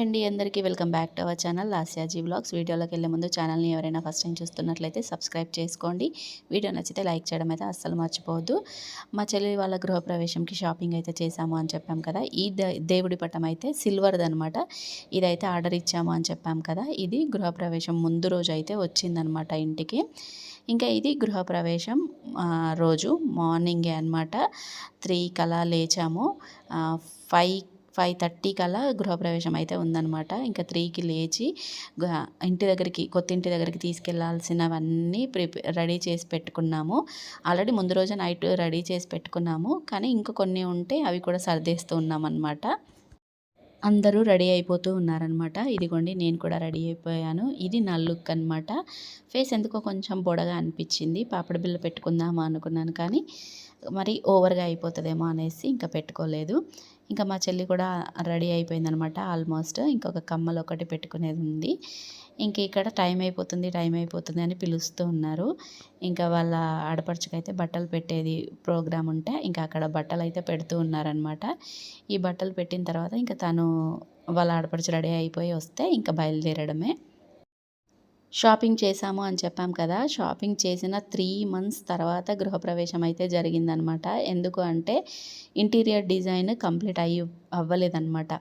అండి అందరికీ welcome back to our channel Lasyaji vlogs. వీడియోలోకి వెళ్ళే ముందు ఛానల్ని ఎవరైనా ఫస్ట్ టైం చూస్తున్నట్లయితే సబ్స్క్రైబ్ చేసుకోండి. వీడియో నచ్చితే లైక్ చేయడం అయితే అస్సలు మర్చిపోవద్దు. మా చెల్లి వాళ్ళ గృహప్రవేశంకి షాపింగ్ అయితే చేశాము అని చెప్పాం కదా. ఈ దేవుడి పటం అయితే సిల్వర్ది అనమాట. ఇదైతే ఆర్డర్ ఇచ్చాము అని చెప్పాం కదా. ఇది గృహప్రవేశం ముందు రోజు అయితే వచ్చిందనమాట ఇంటికి. ఇంకా ఇది గృహప్రవేశం రోజు మార్నింగే అనమాట. 3 కలా లేచాము. 5:30 కల్లా గృహప్రవేశం అయితే ఉందన్నమాట. ఇంకా 3కి లేచి కొత్త ఇంటి దగ్గరికి తీసుకెళ్లాల్సినవన్నీ రెడీ చేసి పెట్టుకున్నాము. ఆల్రెడీ ముందు రోజు నైట్ రెడీ చేసి పెట్టుకున్నాము, కానీ ఇంకా కొన్ని ఉంటే అవి కూడా సర్దేస్తూ ఉన్నామన్నమాట. అందరూ రెడీ అయిపోతూ ఉన్నారనమాట. ఇదిగోండి నేను కూడా రెడీ అయిపోయాను. ఇది నా లుక్ అనమాట. ఫేస్ ఎందుకో కొంచెం బొడగా అనిపించింది. పాపడి బిళ్ళ పెట్టుకుందామా అనుకున్నాను, కానీ మరి ఓవర్గా అయిపోతుందేమో అనేసి ఇంకా పెట్టుకోలేదు. ఇంకా మా చెల్లి కూడా రెడీ అయిపోయిందనమాట ఆల్మోస్ట్. ఇంకొక కమ్మలు ఒకటి పెట్టుకునేది ఉంది. ఇంక ఇక్కడ టైం అయిపోతుంది అని పిలుస్తూ ఉన్నారు. ఇంకా వాళ్ళ ఆడపడుచుకైతే బట్టలు పెట్టేది ప్రోగ్రామ్ ఉంటే ఇంకా అక్కడ బట్టలు అయితే పెడుతూ ఉన్నారనమాట. ఈ బట్టలు పెట్టిన తర్వాత ఇంకా తను వాళ్ళ ఆడపడుచు రెడీ అయిపోయి వస్తే ఇంకా బయలుదేరడమే. షాపింగ్ చేశాము అని చెప్పాం కదా. షాపింగ్ చేసిన 3 మంత్స్ తర్వాత గృహప్రవేశం అయితే జరిగిందనమాట. ఎందుకు అంటే ఇంటీరియర్ డిజైన్ కంప్లీట్ అవ్వలేదన్నమాట.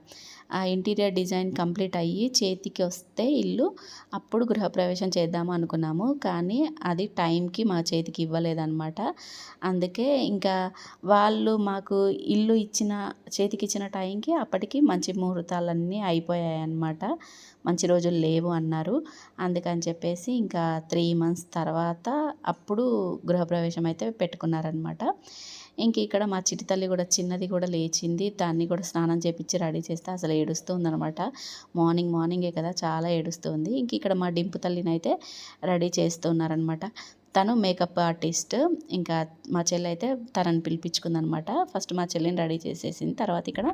ఆ ఇంటీరియర్ డిజైన్ కంప్లీట్ అయ్యి చేతికి వస్తే ఇల్లు అప్పుడు గృహప్రవేశం చేద్దాము అనుకున్నాము, కానీ అది టైంకి మా చేతికి ఇవ్వలేదన్నమాట. అందుకే ఇంకా వాళ్ళు మాకు ఇల్లు చేతికి ఇచ్చిన టైంకి అప్పటికి మంచి ముహూర్తాలన్నీ అయిపోయాయి అన్నమాట. మంచి రోజులు లేవు అన్నారు. అందుకని చెప్పేసి ఇంకా 3 మంత్స్ తర్వాత అప్పుడు గృహప్రవేశం అయితే పెట్టుకున్నారనమాట. ఇంక ఇక్కడ మా చిట్టి తల్లి కూడా చిన్నది కూడా లేచింది. దాన్ని కూడా స్నానం చేపించి రెడీ చేస్తే అసలు ఏడుస్తుందనమాట. మార్నింగే కదా, చాలా ఏడుస్తుంది. ఇంక ఇక్కడ మా డింపు తల్లిని అయితే రెడీ చేస్తున్నారనమాట. తను మేకప్ ఆర్టిస్ట్. ఇంకా మా చెల్లి అయితే తనని పిలిపించుకుందనమాట. ఫస్ట్ మా చెల్లిని రెడీ చేసేసింది, తర్వాత ఇక్కడ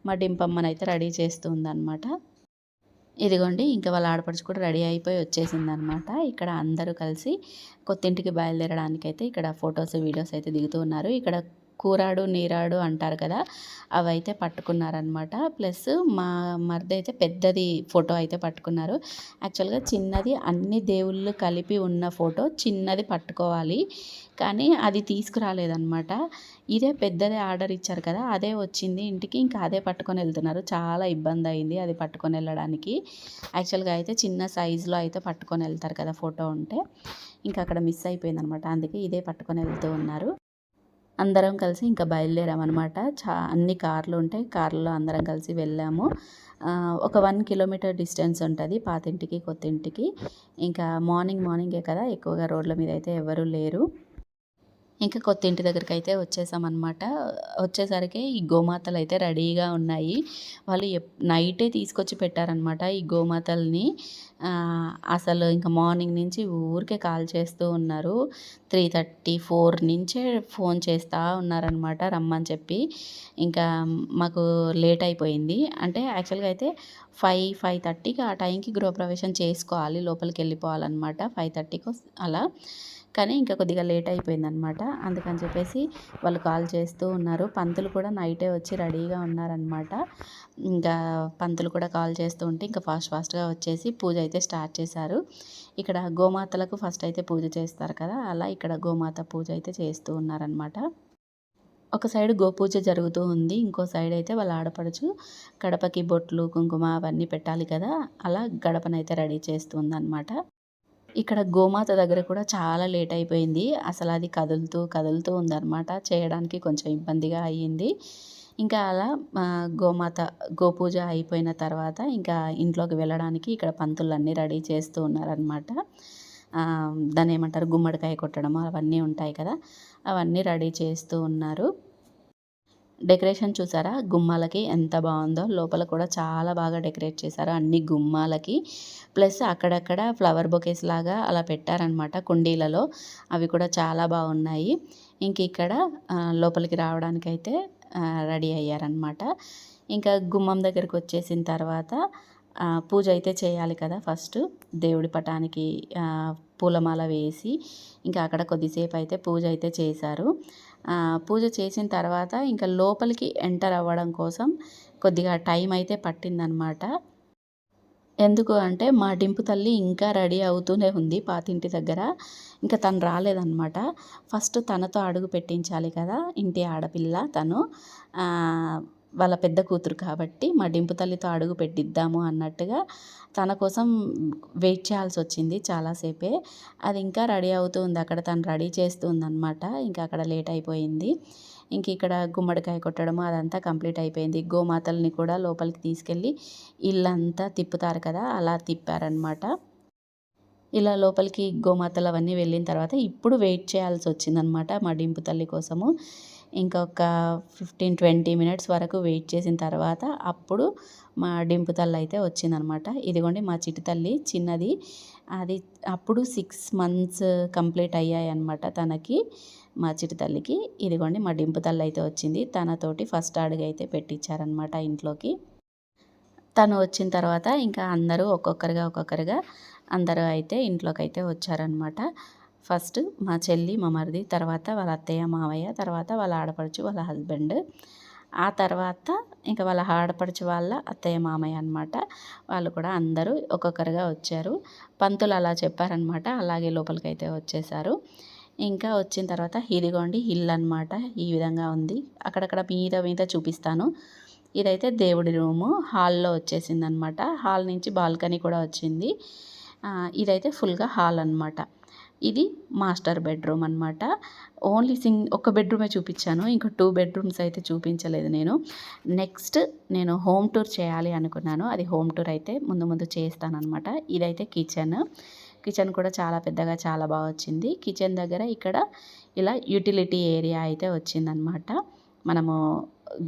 మా డింపమ్మని అయితే రెడీ చేస్తుందనమాట. ఇదిగోండి ఇంకా వాళ్ళ ఆడపడుచు కూడా రెడీ అయిపోయి వచ్చేసిందనమాట. ఇక్కడ అందరూ కలిసి కొత్తింటికి బయలుదేరడానికైతే ఇక్కడ ఫొటోస్ వీడియోస్ అయితే దిగుతూ ఉన్నారు. ఇక్కడ కూరాడు నీరాడు అంటారు కదా, అవైతే పట్టుకున్నారనమాట. ప్లస్ మా మరిది అయితే పెద్దది ఫోటో అయితే పట్టుకున్నారు. యాక్చువల్గా చిన్నది అన్ని దేవుళ్ళు కలిపి ఉన్న ఫోటో చిన్నది పట్టుకోవాలి, కానీ అది తీసుకురాలేదన్నమాట. ఇదే పెద్దదే ఆర్డర్ ఇచ్చారు కదా, అదే వచ్చింది ఇంటికి. ఇంకా అదే పట్టుకొని వెళ్తున్నారు. చాలా ఇబ్బంది అయింది అది పట్టుకొని వెళ్ళడానికి. యాక్చువల్గా అయితే చిన్న సైజులో అయితే పట్టుకొని వెళ్తారు కదా ఫోటో ఉంటే, ఇంకా అక్కడ మిస్ అయిపోయిందనమాట. అందుకే ఇదే పట్టుకొని వెళ్తూ ఉన్నారు. అందరం కలిసి ఇంకా బయలుదేరామన్నమాట. అన్ని కార్లు ఉంటాయి, కార్లలో అందరం కలిసి వెళ్ళాము. ఒక 1 కిలోమీటర్ డిస్టెన్స్ ఉంటుంది పాతింటికి కొత్తింటికి. ఇంకా మార్నింగే కదా, ఎక్కువగా రోడ్ల మీద అయితే ఎవరు లేరు. ఇంకా కొత్తింటి దగ్గరికి అయితే వచ్చేసామన్నమాట. వచ్చేసరికి ఈ గోమాతలు అయితే రెడీగా ఉన్నాయి. వాళ్ళు నైటే తీసుకొచ్చి పెట్టారనమాట ఈ గోమాతల్ని. అసలు ఇంకా మార్నింగ్ నుంచి ఊరికే కాల్ చేస్తూ ఉన్నారు. 3:30, 4 నుంచే ఫోన్ చేస్తూ ఉన్నారనమాట రమ్మని చెప్పి. ఇంకా మాకు లేట్ అయిపోయింది. అంటే యాక్చువల్గా అయితే 5:30కి ఆ టైంకి గృహప్రవేశం చేసుకోవాలి, లోపలికి వెళ్ళిపోవాలన్నమాట 5:30కి అలా. కానీ ఇంకా కొద్దిగా లేట్ అయిపోయిందనమాట. అందుకని చెప్పేసి వాళ్ళు కాల్ చేస్తూ ఉన్నారు. పంతులు కూడా నైటే వచ్చి రెడీగా ఉన్నారనమాట. ఇంకా పంతులు కూడా కాల్ చేస్తూ ఉంటే ఇంకా ఫాస్ట్గా వచ్చేసి పూజ అయితే స్టార్ట్ చేశారు. ఇక్కడ గోమాతలకు ఫస్ట్ అయితే పూజ చేస్తారు కదా, అలా ఇక్కడ గోమాత పూజ అయితే చేస్తూ ఉన్నారనమాట. ఒక సైడ్ గోపూజ జరుగుతూ ఉంది, ఇంకో సైడ్ అయితే వాళ్ళ ఆడపడుచు గడపకి బొట్లు కుంకుమ అవన్నీ పెట్టాలి కదా, అలా గడపనైతే రెడీ చేస్తుందన్నమాట. ఇక్కడ గోమాత దగ్గర కూడా చాలా లేట్ అయిపోయింది. అసలు అది కదులుతూ ఉందన్నమాట. చేయడానికి కొంచెం ఇబ్బందిగా అయ్యింది. ఇంకా అలా గోపూజ అయిపోయిన తర్వాత ఇంకా ఇంట్లోకి వెళ్ళడానికి ఇక్కడ పంతులన్నీ రెడీ చేస్తూ ఉన్నారనమాట. దాన్ని ఏమంటారు, గుమ్మడికాయ కొట్టడం అవన్నీ ఉంటాయి కదా, అవన్నీ రెడీ చేస్తూ ఉన్నారు. డెకరేషన్ చూసారా గుమ్మాలకి ఎంత బాగుందో. లోపల కూడా చాలా బాగా డెకరేట్ చేశారు అన్ని గుమ్మాలకి. ప్లస్ అక్కడక్కడ ఫ్లవర్ బొకేస్ లాగా అలా పెట్టారనమాట కుండీలలో. అవి కూడా చాలా బాగున్నాయి. ఇంక ఇక్కడ లోపలికి రావడానికైతే రెడీ అయ్యారనమాట. ఇంకా గుమ్మం దగ్గరికి వచ్చేసిన తర్వాత పూజ అయితే చేయాలి కదా. ఫస్ట్ దేవుడి పటానికి పూలమాల వేసి ఇంకా అక్కడ కొద్దిసేపు అయితే పూజ అయితే చేశారు. పూజ చేసిన తర్వాత ఇంకా లోపలికి ఎంటర్ అవ్వడం కోసం కొద్దిగా టైం అయితే పట్టిందనమాట. ఎందుకు అంటే మా డింపు తల్లి ఇంకా రెడీ అవుతూనే ఉంది పాతింటి దగ్గర. ఇంకా తను రాలేదనమాట. ఫస్ట్ తనతో అడుగు పెట్టించాలి కదా, ఇంటి ఆడపిల్ల తను. వాళ్ళ పెద్ద కూతురు కాబట్టి మా డింపు తల్లితో అడుగు పెట్టిద్దాము అన్నట్టుగా తన కోసం వెయిట్ చేయాల్సి వచ్చింది చాలాసేపే. అది ఇంకా రెడీ అవుతూ ఉంది, అక్కడ తను రెడీ చేస్తూ ఉందన్నమాట. ఇంకా అక్కడ లేట్ అయిపోయింది. ఇంక ఇక్కడ గుమ్మడికాయ కొట్టడము అదంతా కంప్లీట్ అయిపోయింది. గోమాతల్ని కూడా లోపలికి తీసుకెళ్ళి ఇల్లంతా తిప్పుతారు కదా, అలా తిప్పారనమాట. ఇలా లోపలికి గోమాతలు అవన్నీ వెళ్ళిన తర్వాత ఇప్పుడు వెయిట్ చేయాల్సి వచ్చిందనమాట మా డింపు తల్లి కోసము. ఇంకొక 15-20 మినిట్స్ వరకు వెయిట్ చేసిన తర్వాత అప్పుడు మా డింపు తల్లి అయితే వచ్చిందనమాట. ఇదిగోండి మా చిట్టి తల్లి చిన్నది, అది అప్పుడు 6 మంత్స్ కంప్లీట్ అయ్యాయి అనమాట తనకి, మా చిట్టి తల్లికి. ఇదిగోండి మా డింపు తల్లి అయితే వచ్చింది. తనతోటి ఫస్ట్ అడుగు అయితే పెట్టించారనమాట ఇంట్లోకి. తను వచ్చిన తర్వాత ఇంకా అందరూ ఒక్కొక్కరుగా అందరూ అయితే ఇంట్లోకి అయితే వచ్చారనమాట. ఫస్ట్ మా చెల్లి, మా మరిది, తర్వాత వాళ్ళ అత్తయ్య మావయ్య, తర్వాత వాళ్ళ ఆడపడుచు వాళ్ళ హస్బెండ్, ఆ తర్వాత ఇంకా వాళ్ళ ఆడపడుచు వాళ్ళ అత్తయ్య మామయ్య అనమాట. వాళ్ళు కూడా అందరూ ఒక్కొక్కరుగా వచ్చారు. పంతులు అలా చెప్పారనమాట, అలాగే లోపలికైతే వచ్చేసారు. ఇంకా వచ్చిన తర్వాత ఇదిగోండి ఇల్లు అనమాట, ఈ విధంగా ఉంది. అక్కడక్కడ మీద చూపిస్తాను. ఇదైతే దేవుడి రూము, హాల్లో వచ్చేసిందనమాట. హాల్ నుంచి బాల్కనీ కూడా వచ్చింది. ఇదైతే ఫుల్గా హాల్ అనమాట. ఇది మాస్టర్ బెడ్రూమ్ అనమాట. ఓన్లీ ఒక బెడ్రూమే చూపించాను, ఇంకా 2 బెడ్రూమ్స్ అయితే చూపించలేదు నేను. నెక్స్ట్ నేను హోమ్ టూర్ చేయాలి అనుకున్నాను, అది హోమ్ టూర్ అయితే ముందు చేస్తానన్నమాట. ఇదైతే కిచెన్ కూడా చాలా పెద్దగా చాలా బాగా వచ్చింది. కిచెన్ దగ్గర ఇక్కడ ఇలా యూటిలిటీ ఏరియా అయితే వచ్చిందనమాట. మనము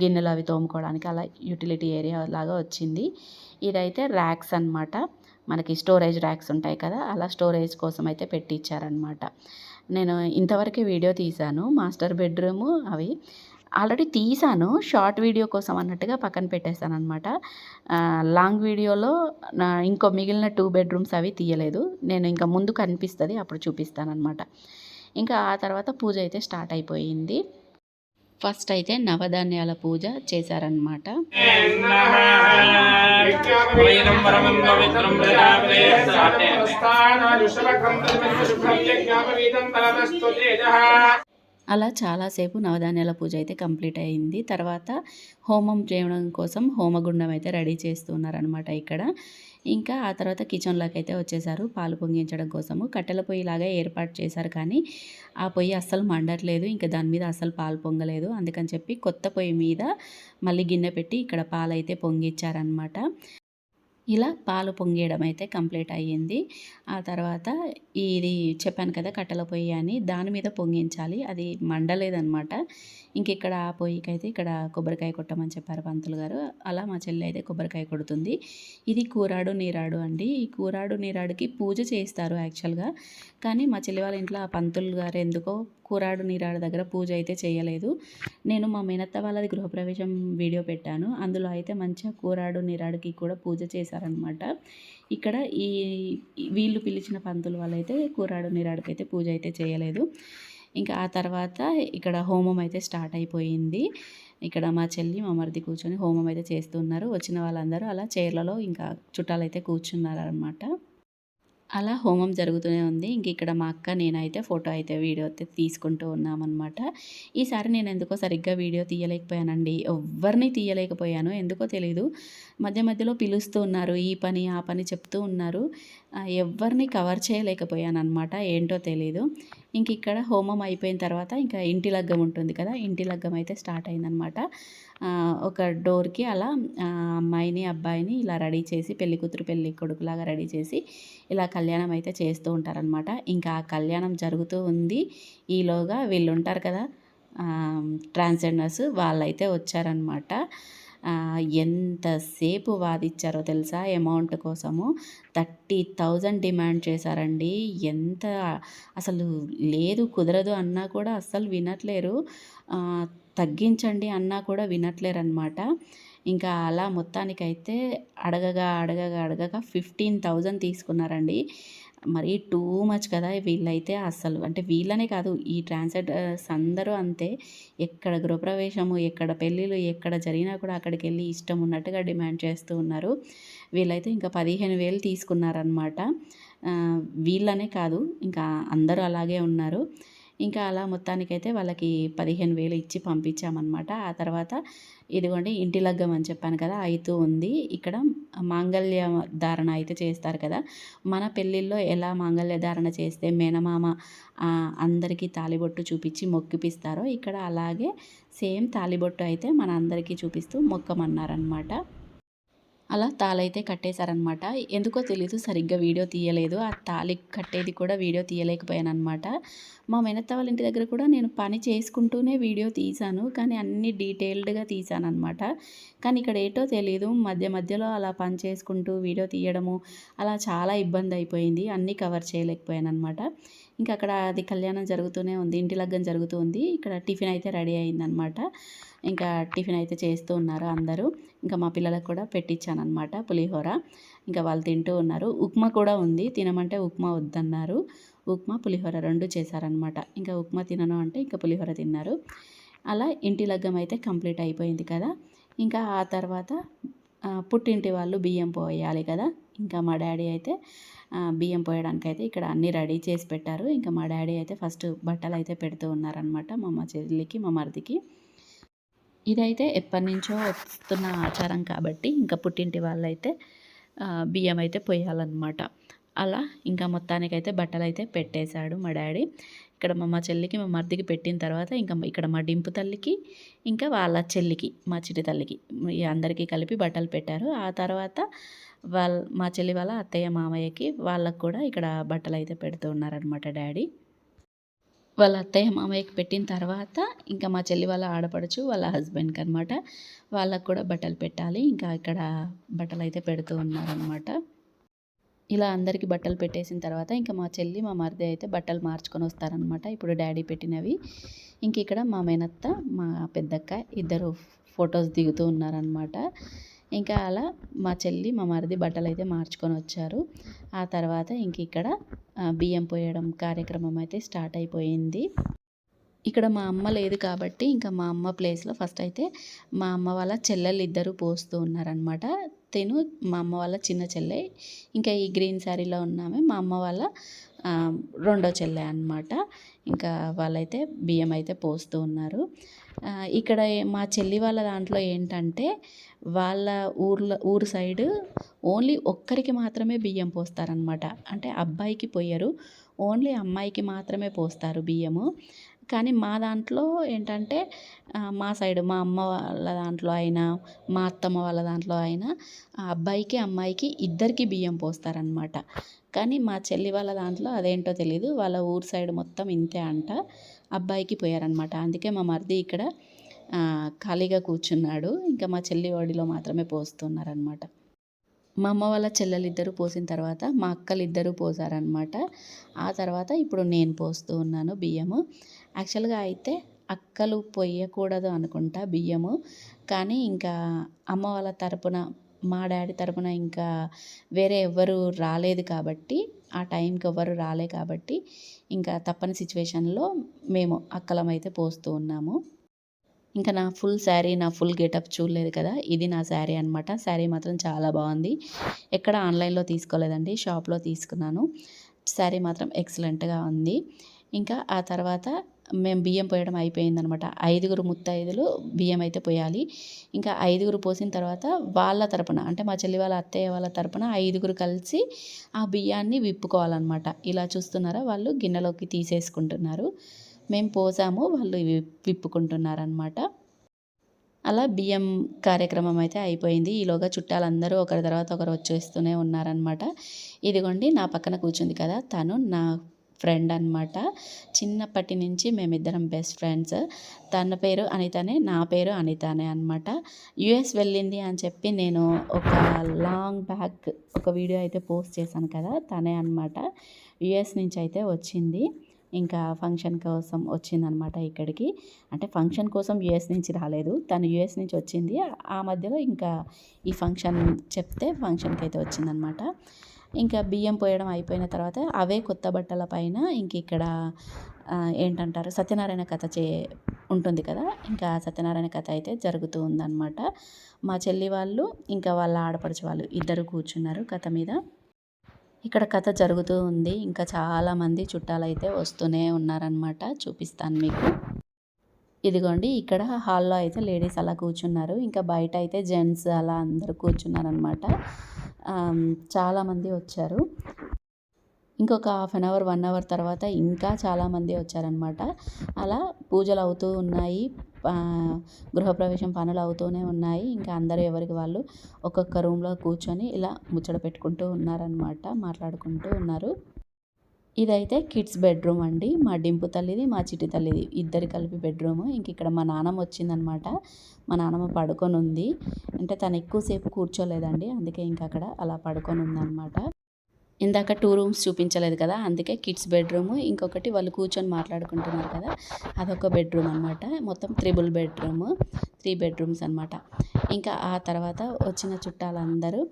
గిన్నెలు అవి తోముకోవడానికి అలా యూటిలిటీ ఏరియా లాగా వచ్చింది. ఇదైతే ర్యాక్స్ అనమాట, మనకి స్టోరేజ్ ర్యాక్స్ ఉంటాయి కదా, అలా స్టోరేజ్ కోసం అయితే పెట్టించారనమాట. నేను ఇంతవరకే వీడియో తీశాను మాస్టర్ బెడ్రూము, అవి ఆల్రెడీ తీసాను షార్ట్ వీడియో కోసం అన్నట్టుగా పక్కన పెట్టేస్తాను అనమాట. లాంగ్ వీడియోలో ఇంకో మిగిలిన 2 బెడ్రూమ్స్ అవి తీయలేదు నేను, ఇంకా ముందు కనిపిస్తుంది అప్పుడు చూపిస్తానమాట. ఇంకా ఆ తర్వాత పూజ అయితే స్టార్ట్ అయిపోయింది. ఫస్ట్ అయితే నవధాన్యాల పూజ చేశారనమాట. అలా చాలాసేపు నవధాన్యాల పూజ అయితే కంప్లీట్ అయింది. తర్వాత హోమం చేయడం కోసం హోమగుండం అయితే రెడీ చేస్తున్నారనమాట ఇక్కడ. ఇంకా ఆ తర్వాత కిచెన్లోకి అయితే వచ్చేసారు పాలు పొంగించడం కోసము. కట్టెల పొయ్యిలాగా ఏర్పాటు చేశారు, కానీ ఆ పొయ్యి అస్సలు మండట్లేదు, ఇంకా దాని మీద అస్సలు పాలు పొంగలేదు. అందుకని చెప్పి కొత్త పొయ్యి మీద మళ్ళీ గిన్నె పెట్టి ఇక్కడ పాలు అయితే పొంగిచ్చారనమాట. ఇలా పాలు పొంగేయడం అయితే కంప్లీట్ అయ్యింది. ఆ తర్వాత ఇది చెప్పాను కదా కట్టెల పొయ్యి అని, దాని మీద పొంగించాలి, అది మండలేదనమాట. ఇంక ఇక్కడ ఆ పొయ్యికైతే ఇక్కడ కొబ్బరికాయ కొట్టమని చెప్పారు పంతులు గారు. అలా మా చెల్లి అయితే కొబ్బరికాయ కొడుతుంది. ఇది కూరాడు నీరాడు అండి. ఈ కూరాడు నీరాడుకి పూజ చేస్తారు యాక్చువల్గా, కానీ మా చెల్లి వాళ్ళ ఇంట్లో ఆ పంతులు గారు ఎందుకో కూరాడు నీరాడు దగ్గర పూజ అయితే చేయలేదు. నేను మా మేనత్త వాళ్ళది గృహప్రవేశం వీడియో పెట్టాను, అందులో అయితే మంచిగా కూరాడు నీరాడుకి కూడా పూజ చేశారనమాట. ఇక్కడ వీళ్ళు పిలిచిన పంతులు వాళ్ళైతే కూరాడు నీరాడుకి అయితే పూజ అయితే చేయలేదు. ఇంకా ఆ తర్వాత ఇక్కడ హోమం అయితే స్టార్ట్ అయిపోయింది. ఇక్కడ మా చెల్లి మా మరిది కూర్చొని హోమం అయితే చేస్తున్నారు. వచ్చిన వాళ్ళందరూ అలా చైర్లలో ఇంకా చుట్టాలు అయితే కూర్చున్నారనమాట. అలా హోమం జరుగుతూనే ఉంది. ఇంక ఇక్కడ మా అక్క నేనైతే ఫోటో అయితే వీడియో అయితే తీసుకుంటూ ఉన్నామన్నమాట. ఈసారి నేను ఎందుకో సరిగ్గా వీడియో తీయలేకపోయానండి, ఎవ్వరిని తీయలేకపోయాను, ఎందుకో తెలీదు. మధ్యలో పిలుస్తూ ఉన్నారు, ఈ పని ఆ పని చెప్తూ ఉన్నారు, ఎవరిని కవర్ చేయలేకపోయాను అనమాట, ఏంటో తెలీదు. ఇంక ఇక్కడ హోమం అయిపోయిన తర్వాత ఇంకా ఇంటి లగ్గం ఉంటుంది కదా, ఇంటి లగ్గం అయితే స్టార్ట్ అయిందనమాట. ఒక డోర్కి అలా అమ్మాయిని అబ్బాయిని ఇలా రెడీ చేసి పెళ్లి కూతురు పెళ్లి కొడుకులాగా రెడీ చేసి ఇలా కళ్యాణం అయితే చేస్తూ ఉంటారనమాట. ఇంకా ఆ కళ్యాణం జరుగుతూ ఉంది. ఈలోగా వీళ్ళు ఉంటారు కదా ట్రాన్స్జెండర్స్, వాళ్ళైతే వచ్చారనమాట. ఎంతసేపు వాదిచ్చారో తెలుసా అమౌంట్ కోసము. 30,000 డిమాండ్ చేశారండి. ఎంత అసలు లేదు, కుదరదు అన్నా కూడా అస్సలు వినట్లేరు. తగ్గించండి అన్నా కూడా వినట్లేరనమాట. ఇంకా అలా మొత్తానికైతే అడగగా 15,000 తీసుకున్నారండి. మరీ టూ మచ్ కదా! వీళ్ళైతే అస్సలు అంటే వీళ్ళనే కాదు ఈ ట్రాన్స్‌జెండర్స్ అందరూ అంతే. ఎక్కడ గృహప్రవేశము, ఎక్కడ పెళ్ళిళ్ళు, ఎక్కడ జరిగినా కూడా అక్కడికెళ్ళి ఇష్టం ఉన్నట్టుగా డిమాండ్ చేస్తూ ఉన్నారు. వీళ్ళైతే ఇంకా 15,000 తీసుకున్నారనమాట. వీళ్ళనే కాదు ఇంకా అందరూ అలాగే ఉన్నారు. ఇంకా అలా మొత్తానికైతే వాళ్ళకి 15,000 ఇచ్చి పంపించామనమాట. ఆ తర్వాత ఇదిగోండి ఇంటి లగ్గం అని చెప్పాను కదా! అయితూ ఉంది. ఇక్కడ మాంగళ్య ధారణ అయితే చేస్తారు కదా! మన పెళ్ళిల్లో ఎలా మాంగళ్య ధారణ చేస్తే మేనమామ అందరికీ తాళిబొట్టు చూపించి మొక్కిపిస్తారో ఇక్కడ అలాగే సేమ్ తాళిబొట్టు అయితే మన అందరికీ చూపిస్తూ మొక్కమన్నారనమాట. అలా తాళైతే కట్టేశారనమాట. ఎందుకో తెలీదు సరిగ్గా వీడియో తీయలేదు. ఆ తాళి కట్టేది కూడా వీడియో తీయలేకపోయాననమాట. మా మేనత్త వాళ్ళ ఇంటి దగ్గర కూడా నేను పని చేసుకుంటూనే వీడియో తీశాను. కానీ అన్నీ డీటెయిల్డ్‌గా తీశాననమాట. కానీ ఇక్కడ ఏటో తెలీదు మధ్య మధ్యలో అలా పని చేసుకుంటూ వీడియో తీయడము అలా చాలా ఇబ్బంది అయిపోయింది. అన్నీ కవర్ చేయలేకపోయాననమాట. ఇంకా అక్కడ అది కళ్యాణం జరుగుతూనే ఉంది. ఇంటి లగ్గం జరుగుతూ ఉంది. ఇక్కడ టిఫిన్ అయితే రెడీ అయిందనమాట. ఇంకా టిఫిన్ అయితే చేస్తూ ఉన్నారు అందరూ. ఇంకా మా పిల్లలకు కూడా పెట్టించాననమాట పులిహోర. ఇంకా వాళ్ళు తింటూ ఉన్నారు. ఉప్మా కూడా ఉంది. తినమంటే ఉప్మా వద్దన్నారు. ఉప్మా, పులిహోర 2 చేశారనమాట. ఇంకా ఉప్మా తినను అంటే ఇంకా పులిహోర తిన్నారు. అలా ఇంటి లగ్గం అయితే కంప్లీట్ అయిపోయింది కదా! ఇంకా ఆ తర్వాత పుట్టింటి వాళ్ళు బియ్యం పోయాలి కదా! ఇంకా మా డ్యాడీ అయితే బియ్యం పోయడానికైతే ఇక్కడ అన్నీ రెడీ చేసి పెట్టారు. ఇంకా మా డ్యాడీ అయితే ఫస్ట్ బట్టలైతే పెడుతూ ఉన్నారనమాట. మా చెల్లికి, మా మరిదికి. ఇదైతే ఎప్పటినుంచో వస్తున్న ఆచారం కాబట్టి ఇంకా పుట్టింటి వాళ్ళైతే బియ్యం అయితే పొయ్యాలన్నమాట. అలా ఇంకా మొత్తానికైతే బట్టలైతే పెట్టేశాడు మా డ్యాడీ. ఇక్కడ మా చెల్లికి, మా మరిదికి పెట్టిన తర్వాత ఇంకా ఇక్కడ మా డింపు తల్లికి, ఇంకా వాళ్ళ చెల్లికి, మా చిట్టి తల్లికి అందరికీ కలిపి బట్టలు పెట్టారు. ఆ తర్వాత మా చెల్లి వాళ్ళ అత్తయ్య, మామయ్యకి వాళ్ళకి కూడా ఇక్కడ బట్టలైతే పెడుతూ ఉన్నారనమాట డ్యాడీ. వాళ్ళ అత్తయ్య, మామయ్యకి పెట్టిన తర్వాత ఇంకా మా చెల్లి వాళ్ళ ఆడపడుచు వాళ్ళ హస్బెండ్‌కి అనమాట. వాళ్ళకి కూడా బట్టలు పెట్టాలి. ఇంకా ఇక్కడ బట్టలైతే పెడుతూ ఉన్నారనమాట. ఇలా అందరికీ బట్టలు పెట్టేసిన తర్వాత ఇంకా మా చెల్లి, మా మరిది అయితే బట్టలు మార్చుకొని వస్తారనమాట. ఇప్పుడు డ్యాడీ పెట్టినవి. ఇంక ఇక్కడ మా మేనత్త, మా పెద్దక్క ఇద్దరు ఫొటోస్ దిగుతూ ఉన్నారనమాట. ఇంకా అలా మా చెల్లి, మా మరిది బట్టలైతే మార్చుకొని వచ్చారు. ఆ తర్వాత ఇంక ఇక్కడ బియ్యం పోయడం కార్యక్రమం అయితే స్టార్ట్ అయిపోయింది. ఇక్కడ మా అమ్మ లేదు కాబట్టి ఇంకా మా అమ్మ ప్లేస్‌లో ఫస్ట్ అయితే మా అమ్మ వాళ్ళ చెల్లెలు ఇద్దరు పోస్తూ ఉన్నారనమాట. మా అమ్మ వాళ్ళ చిన్న చెల్లె. ఇంకా ఈ గ్రీన్ శారీలో ఉన్నామె మా అమ్మ వాళ్ళ రెండో చెల్లె అనమాట. ఇంకా వాళ్ళైతే బియ్యం అయితే పోస్తూ ఉన్నారు. ఇక్కడ మా చెల్లి వాళ్ళ దాంట్లో ఏంటంటే వాళ్ళ ఊరు సైడు ఓన్లీ ఒక్కరికి మాత్రమే బియ్యం పోస్తారనమాట. అంటే అబ్బాయికి పొయ్యరు. ఓన్లీ అమ్మాయికి మాత్రమే పోస్తారు బియ్యము. కానీ మా దాంట్లో ఏంటంటే మా సైడు మా అమ్మ వాళ్ళ దాంట్లో అయినా, మా అత్తమ్మ వాళ్ళ దాంట్లో అయినా అబ్బాయికి, అమ్మాయికి ఇద్దరికీ బియ్యం పోస్తారనమాట. కానీ మా చెల్లి వాళ్ళ దాంట్లో అదేంటో తెలీదు. వాళ్ళ ఊరు సైడ్ మొత్తం ఇంతే అంట. అబ్బాయికి పోయారనమాట. అందుకే మా మరిది ఇక్కడ ఖాళీగా కూర్చున్నాడు. ఇంకా మా చెల్లి ఒడిలో మాత్రమే పోస్తున్నారనమాట. మా అమ్మ వాళ్ళ చెల్లెలిద్దరూ పోసిన తర్వాత మా అక్కలిద్దరూ పోసారనమాట. ఆ తర్వాత ఇప్పుడు నేను పోస్తూ ఉన్నాను బియ్యము. యాక్చువల్‌గా అయితే అక్కలు పొయ్యకూడదు అనుకుంటా బియ్యము. కానీ ఇంకా అమ్మ వాళ్ళ తరపున, మా డ్యాడీ తరపున ఇంకా వేరే ఎవ్వరు రాలేదు కాబట్టి, ఆ టైంకి ఎవ్వరు రాలే కాబట్టి, ఇంకా తప్పని సిచ్యువేషన్‌లో మేము అక్కలమైతే పోస్తూ ఉన్నాము. ఇంకా నా ఫుల్ శారీ, నా ఫుల్ గెటప్ చూడలేదు కదా! ఇది నా శారీ అనమాట. శారీ మాత్రం చాలా బాగుంది. ఎక్కడ ఆన్‌లైన్‌లో తీసుకోలేదండి. షాప్‌లో తీసుకున్నాను. శారీ మాత్రం ఎక్సలెంట్‌గా ఉంది. ఇంకా ఆ తర్వాత మేము బియ్యం పోయడం అయిపోయిందనమాట. 5గురు ముత్తైదులు బియ్యం అయితే పోయాలి. ఇంకా 5గురు పోసిన తర్వాత వాళ్ళ తరపున అంటే మా చెల్లి వాళ్ళ అత్తయ్య వాళ్ళ తరపున 5గురు కలిసి ఆ బియ్యాన్ని విప్పుకోవాలనమాట. ఇలా చూస్తున్నారా వాళ్ళు గిన్నెలోకి తీసేసుకుంటున్నారు. మేము పోసాము. వాళ్ళు విప్పుకుంటున్నారనమాట. అలా బియ్యం కార్యక్రమం అయితే అయిపోయింది. ఈలోగా చుట్టాలందరూ ఒకరి తర్వాత ఒకరు వచ్చేస్తూనే ఉన్నారనమాట. ఇదిగోండి నా పక్కన కూర్చుంది కదా! తను నా ఫ్రెండ్ అనమాట. చిన్నప్పటి నుంచి మేమిద్దరం బెస్ట్ ఫ్రెండ్స్. తన పేరు అనితనే, నా పేరు అనితనే అనమాట. యూఎస్ వెళ్ళింది అని చెప్పి నేను ఒక లాంగ్ బ్యాక్ ఒక వీడియో అయితే పోస్ట్ చేశాను కదా! తనే అనమాట. యూఎస్ నుంచి అయితే వచ్చింది. ఇంకా ఫంక్షన్ కోసం వచ్చిందనమాట ఇక్కడికి. అంటే ఫంక్షన్ కోసం యూఎస్ నుంచి రాలేదు. తను యూఎస్ నుంచి వచ్చింది. ఆ మధ్యలో ఇంకా ఈ ఫంక్షన్ చెప్తే ఫంక్షన్‌కైతే వచ్చిందనమాట. ఇంకా బియ్యం పోయడం అయిపోయిన తర్వాత అవే కొత్త బట్టల పైన ఇంక ఇక్కడ ఏంటంటారు సత్యనారాయణ కథ ఉంటుంది కదా, ఇంకా సత్యనారాయణ కథ అయితే జరుగుతూ ఉందన్నమాట. మా చెల్లి వాళ్ళు ఇంకా వాళ్ళ ఆడపడుచు వాళ్ళు ఇద్దరు కూర్చున్నారు కథ మీద. ఇక్కడ కథ జరుగుతూ ఉంది. ఇంకా చాలామంది చుట్టాలైతే వస్తూనే ఉన్నారనమాట. చూపిస్తాను మీకు. ఇదిగోండి ఇక్కడ హాల్లో అయితే లేడీస్ అలా కూర్చున్నారు. ఇంకా బయట అయితే జెంట్స్ అలా అందరూ కూర్చున్నారనమాట. చాలామంది వచ్చారు. ఇంకొక హాఫ్ అన్ అవర్ 1 అవర్ తర్వాత ఇంకా చాలామంది వచ్చారనమాట. అలా పూజలు అవుతూ ఉన్నాయి, గృహప్రవేశం పనులు అవుతూనే ఉన్నాయి. ఇంకా అందరూ ఎవరికి వాళ్ళు ఒక్కొక్క రూమ్లో కూర్చొని ఇలా ముచ్చట పెట్టుకుంటూ ఉన్నారనమాట, మాట్లాడుకుంటూ ఉన్నారు. ఇదైతే కిడ్స్ బెడ్రూమ్ అండి. మా డింపు తల్లిది, మా చిట్టి తల్లిది ఇద్దరి కలిపి బెడ్రూమ్. ఇంక ఇక్కడ మా నాన్నమ్మ వచ్చిందనమాట. మా నాన్నమ్మ పడుకొని ఉంది. అంటే తను ఎక్కువసేపు కూర్చోలేదండి, అందుకే ఇంకా అక్కడ అలా పడుకొని ఉందన్నమాట. ఇందాక 2 రూమ్స్ చూపించలేదు కదా, అందుకే కిడ్స్ బెడ్రూమ్, ఇంకొకటి వాళ్ళు కూర్చొని మాట్లాడుకుంటున్నారు కదా, అదొక బెడ్రూమ్ అనమాట. మొత్తం 3 బెడ్రూమ్, 3 బెడ్రూమ్స్ అనమాట. ఇంకా ఆ తర్వాత వచ్చిన చుట్టాలందరూ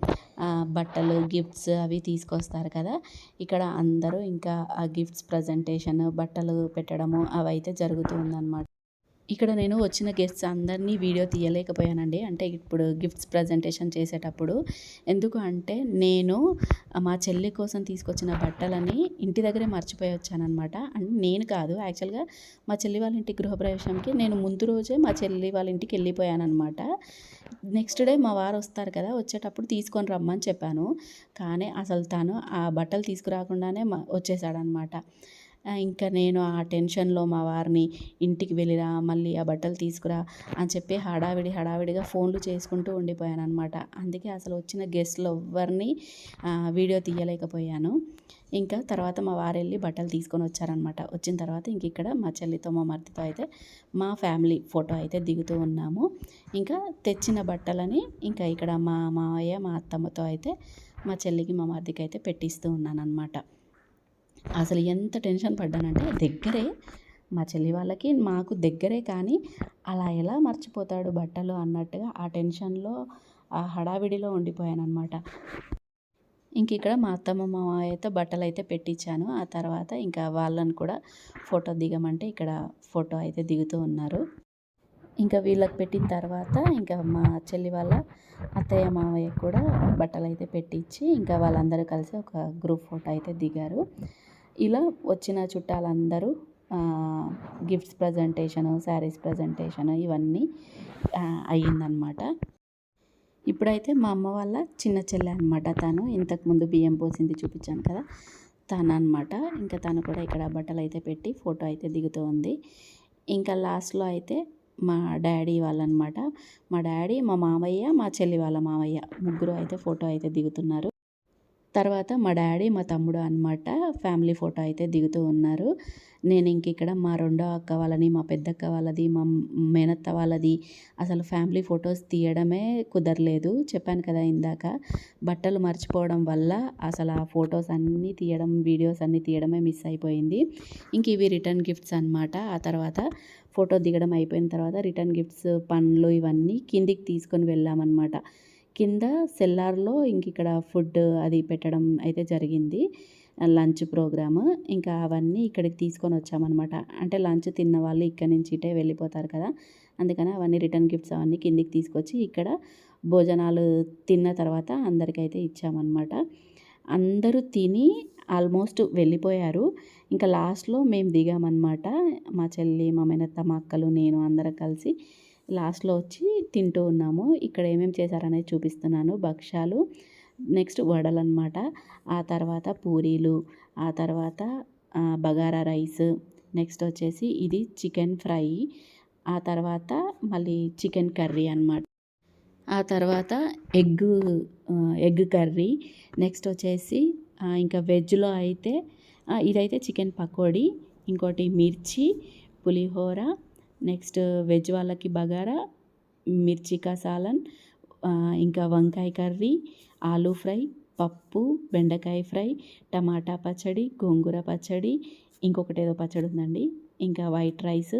బట్టలు, గిఫ్ట్స్ అవి తీసుకొస్తారు కదా, ఇక్కడ అందరూ ఇంకా ఆ గిఫ్ట్స్ ప్రజెంటేషన్, బట్టలు పెట్టడము అవైతే జరుగుతూ ఉందన్నమాట. ఇక్కడ నేను వచ్చిన గెస్ట్స్ అందరినీ వీడియో తీయలేకపోయానండి. అంటే ఇప్పుడు గిఫ్ట్స్ ప్రజెంటేషన్ చేసేటప్పుడు. ఎందుకు అంటే నేను మా చెల్లి కోసం తీసుకొచ్చిన బట్టలని ఇంటి దగ్గరే మర్చిపోయి వచ్చాననమాట. అంటే నేను కాదు, యాక్చువల్గా మా చెల్లి వాళ్ళ ఇంటి గృహప్రవేశంకి నేను ముందు రోజే మా చెల్లి వాళ్ళ ఇంటికి వెళ్ళిపోయానమాట. నెక్స్ట్ డే మా వారు వస్తారు కదా, వచ్చేటప్పుడు తీసుకొని రమ్మని చెప్పాను. కానీ అసలు తను ఆ బట్టలు తీసుకురాకుండానే వచ్చేసాడనమాట. ఇంకా నేను ఆ టెన్షన్లో మా వారిని ఇంటికి వెళ్ళిరా, మళ్ళీ ఆ బట్టలు తీసుకురా అని చెప్పి హడావిడిగా ఫోన్లు చేసుకుంటూ ఉండిపోయాను అనమాట. అందుకే అసలు వచ్చిన గెస్ట్లు ఎవ్వరిని వీడియో తీయలేకపోయాను. ఇంకా తర్వాత మా వారు వెళ్ళి బట్టలు తీసుకొని వచ్చారనమాట. వచ్చిన తర్వాత ఇంక ఇక్కడ మా చెల్లితో మా మరిదితో అయితే మా ఫ్యామిలీ ఫోటో అయితే దిగుతూ ఉన్నాము. ఇంకా తెచ్చిన బట్టలని ఇంకా ఇక్కడ మా మావయ్య మా అత్తమ్మతో అయితే మా చెల్లికి మా మరిదికి అయితే పెట్టిస్తూ ఉన్నాను అనమాట. అసలు ఎంత టెన్షన్ పడ్డానంటే, దగ్గరే మా చెల్లి వాళ్ళకి మాకు దగ్గరే, కానీ అలా ఎలా మర్చిపోతాడు బట్టలు అన్నట్టుగా ఆ టెన్షన్లో ఆ హడావిడిలో ఉండిపోయానన్నమాట. ఇంక ఇక్కడ మా అత్తమ్మ మామయ్యతో బట్టలు అయితే పెట్టించాను. ఆ తర్వాత ఇంకా వాళ్ళని కూడా ఫోటో దిగమంటే ఇక్కడ ఫోటో అయితే దిగుతూ ఉన్నారు. ఇంకా వీళ్ళకి పెట్టిన తర్వాత ఇంకా మా చెల్లి వాళ్ళ అత్తయ్య మామయ్య కూడా బట్టలు అయితే పెట్టించి ఇంకా వాళ్ళందరూ కలిసి ఒక గ్రూప్ ఫోటో అయితే దిగారు. ఇలా వచ్చిన చుట్టాలందరూ గిఫ్ట్స్ ప్రజెంటేషను, శారీస్ ప్రజెంటేషను ఇవన్నీ అయ్యిందనమాట. ఇప్పుడైతే మా అమ్మ వాళ్ళ చిన్న చెల్లె అనమాట. తను ఇంతకుముందు బియ్యం పోసింది చూపించాను కదా, తను అనమాట. ఇంకా తను కూడా ఇక్కడ బట్టలు అయితే పెట్టి ఫోటో అయితే దిగుతూ ఉంది. ఇంకా లాస్ట్లో అయితే మా డాడీ వాళ్ళనమాట. మా డాడీ, మా మామయ్య, మా చెల్లి వాళ్ళ మామయ్య ముగ్గురు అయితే ఫోటో అయితే దిగుతున్నారు. తర్వాత మా డాడీ, మా తమ్ముడు అనమాట ఫ్యామిలీ ఫోటో అయితే దిగుతూ ఉన్నారు. నేను ఇంక ఇక్కడ మా రెండో అక్క వాళ్ళని, మా పెద్దక్క వాళ్ళది, మా మేనత్త వాళ్ళది అసలు ఫ్యామిలీ ఫొటోస్ తీయడమే కుదరలేదు. చెప్పాను కదా ఇందాక, బట్టలు మర్చిపోవడం వల్ల అసలు ఆ ఫొటోస్ అన్నీ తీయడం, వీడియోస్ అన్నీ తీయడమే మిస్ అయిపోయింది. ఇంక ఇవి రిటర్న్ గిఫ్ట్స్ అనమాట. ఆ తర్వాత ఫోటో దిగడం అయిపోయిన తర్వాత రిటర్న్ గిఫ్ట్స్, పండ్లు ఇవన్నీ కిందికి తీసుకొని వెళ్ళామన్నమాట. కింద సెల్లార్లో ఇంక ఇక్కడ ఫుడ్ అది పెట్టడం అయితే జరిగింది, లంచ్ ప్రోగ్రాము. ఇంకా అవన్నీ ఇక్కడికి తీసుకొని వచ్చామన్నమాట. అంటే లంచ్ తిన్న వాళ్ళు ఇక్కడి నుంచి ఇటే వెళ్ళిపోతారు కదా, అందుకని అవన్నీ రిటర్న్ గిఫ్ట్స్ అవన్నీ కిందికి తీసుకొచ్చి ఇక్కడ భోజనాలు తిన్న తర్వాత అందరికైతే ఇచ్చామన్నమాట. అందరూ తిని ఆల్మోస్ట్ వెళ్ళిపోయారు. ఇంకా లాస్ట్లో మేము దిగామన్నమాట. మా చెల్లి, మా మేనత్త, మా అక్కలు, నేను అందరం కలిసి లాస్ట్లో వచ్చి తింటూ ఉన్నాము. ఇక్కడ ఏమేమి చేశారనేది చూపిస్తున్నాను. భక్షాలు, నెక్స్ట్ వడలు అనమాట. ఆ తర్వాత పూరీలు, ఆ తర్వాత బగారా రైస్, నెక్స్ట్ వచ్చేసి ఇది చికెన్ ఫ్రై, ఆ తర్వాత మళ్ళీ చికెన్ కర్రీ అనమాట. ఆ తర్వాత ఎగ్ కర్రీ, నెక్స్ట్ వచ్చేసి ఇంకా వెజ్లో అయితే ఇదైతే చికెన్ పకోడీ, ఇంకోటి మిర్చి, పులిహోర, నెక్స్ట్ వెజ్ వాళ్ళకి బగారా, మిర్చి కసాలన్, ఇంకా వంకాయ కర్రీ, ఆలూ ఫ్రై, పప్పు, బెండకాయ ఫ్రై, టమాటా పచ్చడి, గోంగూర పచ్చడి, ఇంకొకటి ఏదో పచ్చడి ఉందండి, ఇంకా వైట్ రైస్,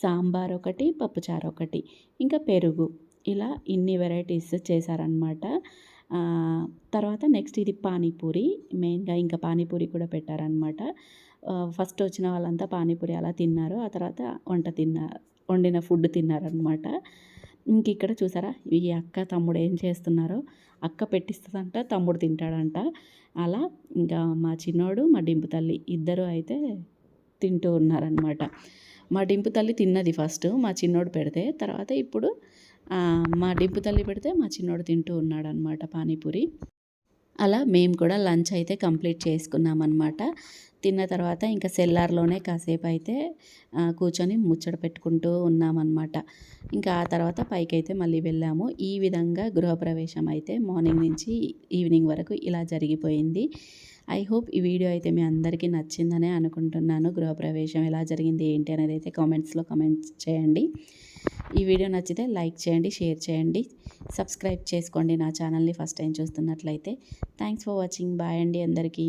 సాంబార్ ఒకటి, పప్పుచారు ఒకటి, ఇంకా పెరుగు, ఇలా ఇన్ని వెరైటీస్ చేశారనమాట. తర్వాత నెక్స్ట్ ఇది పానీపూరి మెయిన్గా ఇంకా పానీపూరి కూడా పెట్టారనమాట. ఫస్ట్ వచ్చిన వాళ్ళంతా పానీపూరి అలా తిన్నారు. ఆ తర్వాత వండిన ఫుడ్ తిన్నారనమాట. ఇంక ఇక్కడ చూసారా ఈ అక్క తమ్ముడు ఏం చేస్తున్నారో, అక్క పెట్టిస్తుందంట, తమ్ముడు తింటాడంట. అలా ఇంకా మా చిన్నోడు మా డింపు తల్లి ఇద్దరు అయితే తింటూ ఉన్నారనమాట. మా డింపు తల్లి తిన్నది ఫస్ట్ మా చిన్నోడు పెడితే, తర్వాత ఇప్పుడు మా డింపు తల్లి పెడితే మా చిన్నోడు తింటూ ఉన్నాడనమాట పానీపూరి. అలా మేము కూడా లంచ్ అయితే కంప్లీట్ చేసుకున్నామన్నమాట. తిన్న తర్వాత ఇంకా సెల్లార్లోనే కాసేపు అయితే కూర్చొని ముచ్చట పెట్టుకుంటూ ఉన్నామన్నమాట. ఇంకా ఆ తర్వాత పైకైతే మళ్ళీ వెళ్ళాము. ఈ విధంగా గృహప్రవేశం అయితే మార్నింగ్ నుంచి ఈవినింగ్ వరకు ఇలా జరిగిపోయింది. ఐ హోప్ ఈ వీడియో అయితే మీ అందరికీ నచ్చిందనే అనుకుంటున్నాను. గృహప్రవేశం ఎలా జరిగింది ఏంటి అనేది అయితే కామెంట్స్లో కామెంట్స్ చేయండి. ఈ వీడియో నచ్చితే లైక్ చేయండి, షేర్ చేయండి, సబ్స్క్రైబ్ చేసుకోండి నా ఛానల్ని ఫస్ట్ టైం చూస్తున్నట్లయితే. Thanks for watching. బాయ్ అండి అందరికీ.